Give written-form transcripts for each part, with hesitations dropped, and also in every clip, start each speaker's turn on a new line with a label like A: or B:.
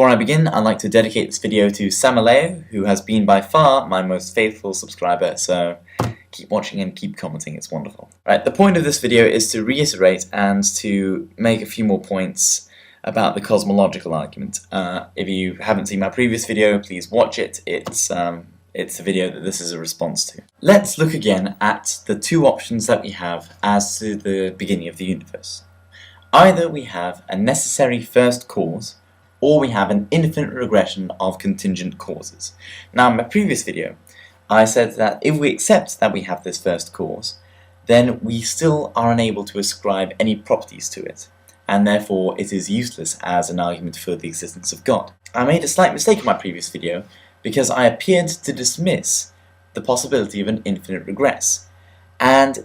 A: Before I begin, I'd like to dedicate this video to Samaleo, who has been by far my most faithful subscriber, so keep watching and keep commenting, it's wonderful. Right, the point of this video is to reiterate and to make a few more points about the cosmological argument. If you haven't seen my previous video, please watch it. It's the video that this is a response to. Let's look again at the two options that we have as to the beginning of the universe. Either we have a necessary first cause, or we have an infinite regression of contingent causes. Now, in my previous video, I said that if we accept that we have this first cause, then we still are unable to ascribe any properties to it, and therefore it is useless as an argument for the existence of God. I made a slight mistake in my previous video because I appeared to dismiss the possibility of an infinite regress, and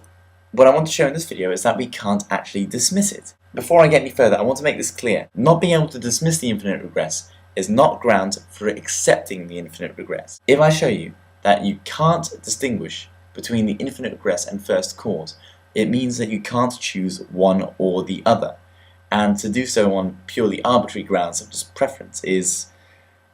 A: what I want to show in this video is that we can't actually dismiss it. Before I get any further, I want to make this clear. Not being able to dismiss the infinite regress is not ground for accepting the infinite regress. If I show you that you can't distinguish between the infinite regress and first cause, it means that you can't choose one or the other. And to do so on purely arbitrary grounds such as preference is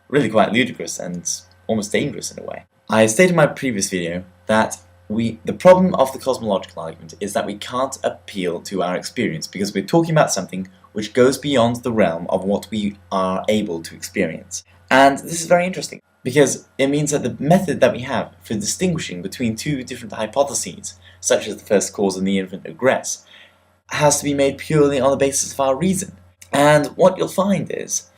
A: really quite ludicrous and almost dangerous in a way. I stated in my previous video that the problem of the cosmological argument is that we can't appeal to our experience because we're talking about something which goes beyond the realm of what we are able to experience. And this is very interesting because it means that the method that we have for distinguishing between two different hypotheses, such as the first cause and the infinite regress, has to be made purely on the basis of our reason. And what you'll find is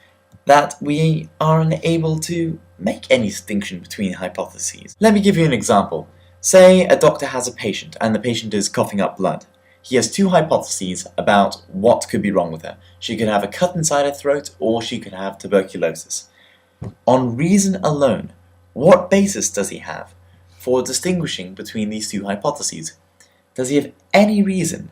A: that we are unable to make any distinction between hypotheses. Let me give you an example. Say a doctor has a patient and the patient is coughing up blood. He has two hypotheses about what could be wrong with her. She could have a cut inside her throat or she could have tuberculosis. On reason alone, what basis does he have for distinguishing between these two hypotheses? Does he have any reason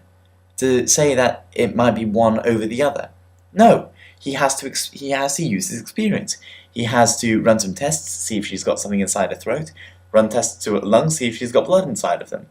A: to say that it might be one over the other? No, he has to use his experience. He has to run some tests, see if she's got something inside her throat, run tests to her lungs, see if she's got blood inside of them.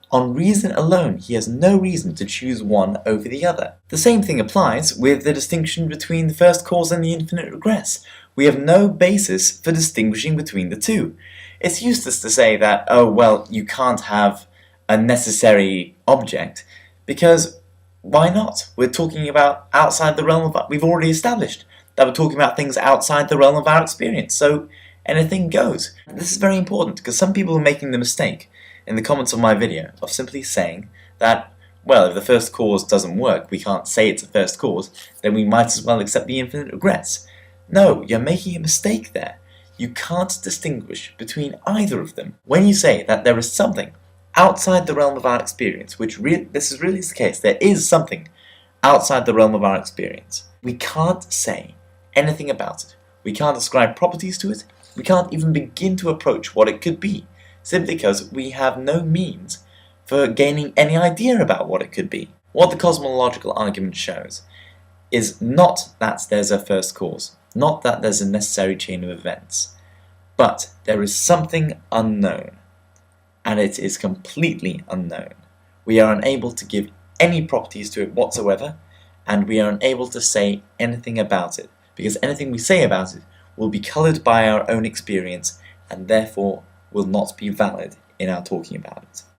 A: On reason alone, he has no reason to choose one over the other. The same thing applies with the distinction between the first cause and the infinite regress. We have no basis for distinguishing between the two. It's useless to say that, oh well, you can't have a necessary object, because why not? We're talking about outside the realm of we've already established that we're talking about things outside the realm of our experience, so anything goes. This is very important because some people are making the mistake in the comments of my video of simply saying that, well, if the first cause doesn't work, we can't say it's a first cause, then we might as well accept the infinite regress. No, you're making a mistake there. You can't distinguish between either of them. When you say that there is something outside the realm of our experience, which this is really the case, there is something outside the realm of our experience, we can't say anything about it. We can't ascribe properties to it. We can't even begin to approach what it could be, simply because we have no means for gaining any idea about what it could be. What the cosmological argument shows is not that there's a first cause, not that there's a necessary chain of events, but there is something unknown, and it is completely unknown. We are unable to give any properties to it whatsoever, and we are unable to say anything about it, because anything we say about it will be coloured by our own experience and therefore will not be valid in our talking about it.